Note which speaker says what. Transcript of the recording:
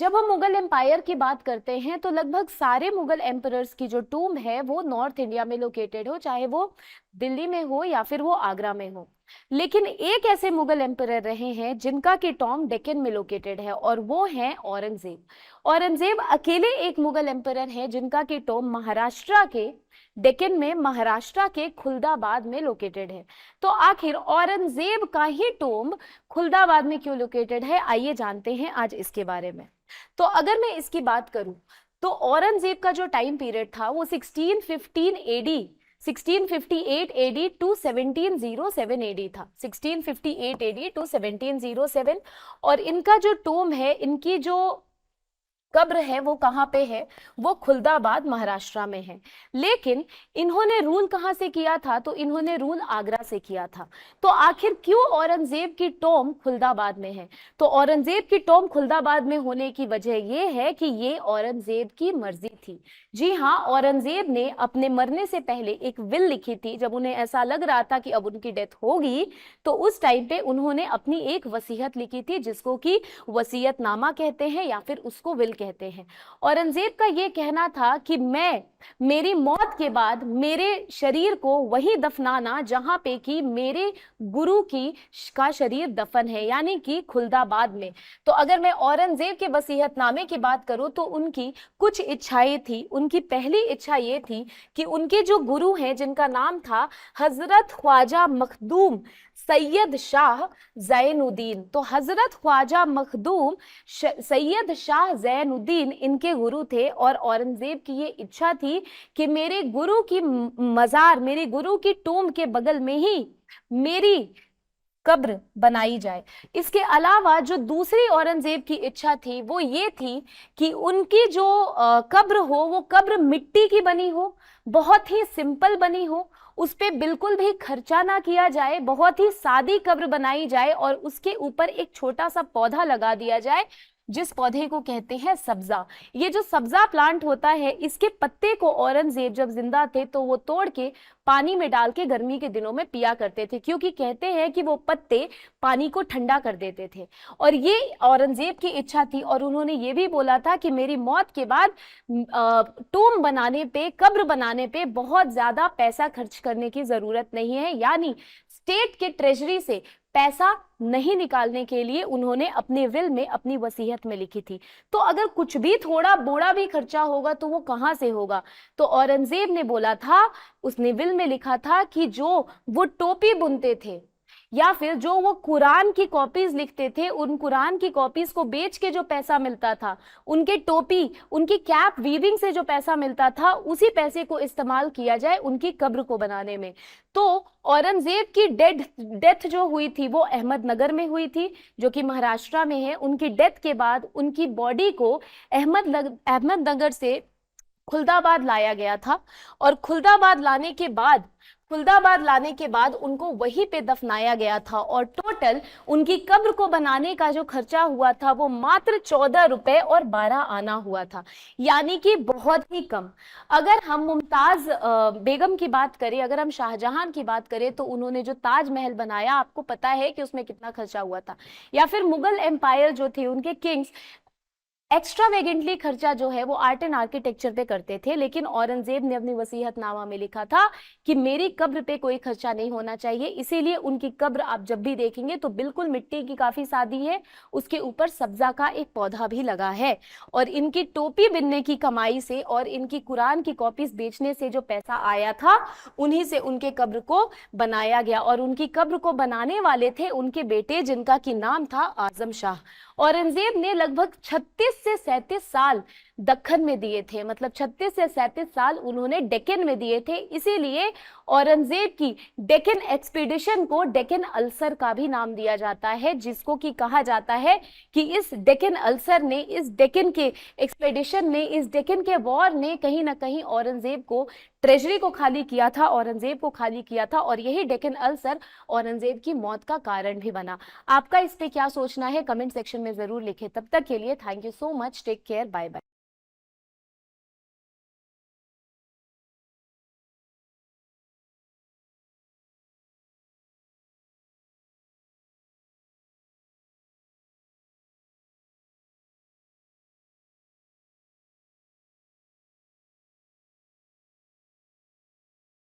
Speaker 1: जब हम मुगल एम्पायर की बात करते हैं तो लगभग सारे मुगल एम्परर्स की जो टूम है वो नॉर्थ इंडिया में लोकेटेड हो, चाहे वो दिल्ली में हो या फिर वो आगरा में हो। लेकिन एक ऐसे मुगल एम्परर रहे हैं जिनका की टॉम डेक्कन में लोकेटेड है और वो है औरंगजेब। औरंगजेब अकेले एक मुगल एम्परर है जिनका की टॉम महाराष्ट्र के डेक्कन में, महाराष्ट्र के खुलदाबाद में लोकेटेड है। तो आखिर औरंगजेब का ही टॉम खुलदाबाद में क्यों लोकेटेड है, आइए जानते हैं आज इसके बारे में। तो अगर मैं इसकी बात करूं तो औरंगजेब का जो टाइम पीरियड था वो 1615 एडी 1658 एडी टू 1707 एडी था। 1658 एडी टू 1707। और इनका जो टोम है, इनकी जो कब्र है वो कहाँ पे है, वो खुलदाबाद महाराष्ट्र में है। लेकिन इन्होंने रूल कहाँ से किया था, तो इन्होंने रूल आगरा से किया था। तो आखिर क्यों औरंगजेब की टॉम खुलदाबाद में है? तो औरंगजेब की टॉम खुलदाबाद में होने की वजह ये है कि ये औरंगजेब की मर्जी थी। जी हाँ, औरंगजेब ने अपने मरने से पहले एक विल लिखी थी। जब उन्हें ऐसा लग रहा था कि अब उनकी डेथ होगी तो उस टाइम पे उन्होंने अपनी एक वसीयत लिखी थी, जिसको कि वसीयतनामा कहते हैं या फिर उसको विल कहते हैं। औरंगजेब का यह कहना था कि मैं मेरी मौत के बाद मेरे शरीर को वही दफनाना जहां पे कि मेरे गुरु की का शरीर दफन है, यानी कि खुलदाबाद में। तो अगर मैं औरंगजेब के वसीयतनामे की बात करूं तो उनकी कुछ इच्छाएं थी। उनकी पहली इच्छा ये थी कि उनके जो गुरु हैं, जिनका नाम था हजरत ख्वाजा मखदूम सैयद शाह जैनुद्दीन, तो हजरत ख्वाजा मखदूम सैयद शाह जैनुद्दीन इनके गुरु थे। और औरंगजेब की ये इच्छा थी कि मेरे गुरु की मजार, मेरे गुरु की टूम के बगल में ही मेरी कब्र बनाई जाए। इसके अलावा जो दूसरी औरंगजेब की इच्छा थी वो ये थी कि उनकी जो कब्र हो वो कब्र मिट्टी की बनी हो, बहुत ही सिंपल बनी हो, उस पे बिल्कुल भी खर्चा ना किया जाए, बहुत ही सादी कब्र बनाई जाए और उसके ऊपर एक छोटा सा पौधा लगा दिया जाए जिस पौधे को कहते हैं सब्जा। ये जो सब्जा प्लांट होता है, इसके पत्ते को औरंगजेब जब जिंदा थे तो वो तोड़ के पानी में डाल के गर्मी के दिनों में पिया करते थे, क्योंकि कहते हैं कि वो पत्ते पानी को ठंडा कर देते थे। और ये औरंगजेब की इच्छा थी। और उन्होंने ये भी बोला था कि मेरी मौत के बाद टूम बनाने पे, कब्र बनाने पे बहुत ज्यादा पैसा खर्च करने की जरूरत नहीं है, यानी स्टेट के ट्रेजरी से पैसा नहीं निकालने के लिए उन्होंने अपने विल में, अपनी वसीयत में लिखी थी। तो अगर कुछ भी थोड़ा मोड़ा भी खर्चा होगा तो वो कहां से होगा? तो औरंगजेब ने बोला था, उसने विल में लिखा था कि जो वो टोपी बुनते थे या फिर जो वो कुरान की कॉपीज लिखते थे, उन कुरान की कॉपीज को बेच के जो पैसा मिलता था, उनके टोपी, उनकी कैप वीविंग से जो पैसा मिलता था, उसी पैसे को इस्तेमाल किया जाए उनकी कब्र को बनाने में। तो औरंगजेब की डेथ जो हुई थी वो अहमदनगर में हुई थी, जो कि महाराष्ट्र में है। उनकी डेथ के बाद उनकी बॉडी को अहमदनगर से खुलदाबाद लाया गया था। और खुलदाबाद लाने के बाद उनको वहीं पे दफनाया गया था। और टोटल उनकी कब्र को बनाने का जो खर्चा हुआ था वो मात्र 14 रुपए और 12 आना हुआ था, यानी कि बहुत ही कम। अगर हम मुमताज बेगम की बात करें, अगर हम शाहजहां की बात करें, तो उन्होंने जो ताजमहल बनाया, आपको पता है कि उसमें कितना खर्चा हुआ था। या फिर मुगल एम्पायर जो थे, उनके किंग्स एक्स्ट्रावेगेंटली खर्चा जो है वो आर्ट एंड आर्किटेक्चर पे करते थे। लेकिन औरंगजेब ने अपनी वसीयतनामा में लिखा था कि मेरी कब्र पे कोई खर्चा नहीं होना चाहिए, इसीलिए उनकी कब्र आप जब भी देखेंगे तो बिल्कुल मिट्टी की, काफी सादी है, उसके ऊपर सब्जा का एक पौधा भी लगा है। और इनकी टोपी बिनने की कमाई से और इनकी कुरान की कॉपीज बेचने से जो पैसा आया था, उन्हीं से उनके कब्र को बनाया गया। और उनकी कब्र को बनाने वाले थे उनके बेटे, जिनका की नाम था आजम शाह। औरंगजेब ने लगभग 36 से 37 साल दक्खन में दिए थे, मतलब 36 से 37 साल उन्होंने डेक्कन में दिए थे। इसीलिए औरंगजेब की डेक्कन एक्सपीडिशन को डेक्कन अल्सर का भी नाम दिया जाता है, जिसको कि कहा जाता है कि इस डेक्कन अल्सर ने, इस डेक्कन के एक्सपीडिशन ने, इस डेक्कन के वॉर ने कहीं ना कहीं औरंगजेब को, ट्रेजरी को खाली किया था, औरंगजेब को खाली किया था। और यही डेक्कन अल्सर औरंगजेब की मौत का कारण भी बना। आपका इस पे क्या सोचना है, कमेंट सेक्शन में जरूर लिखें। तब तक के लिए thank you so much, take care, bye bye.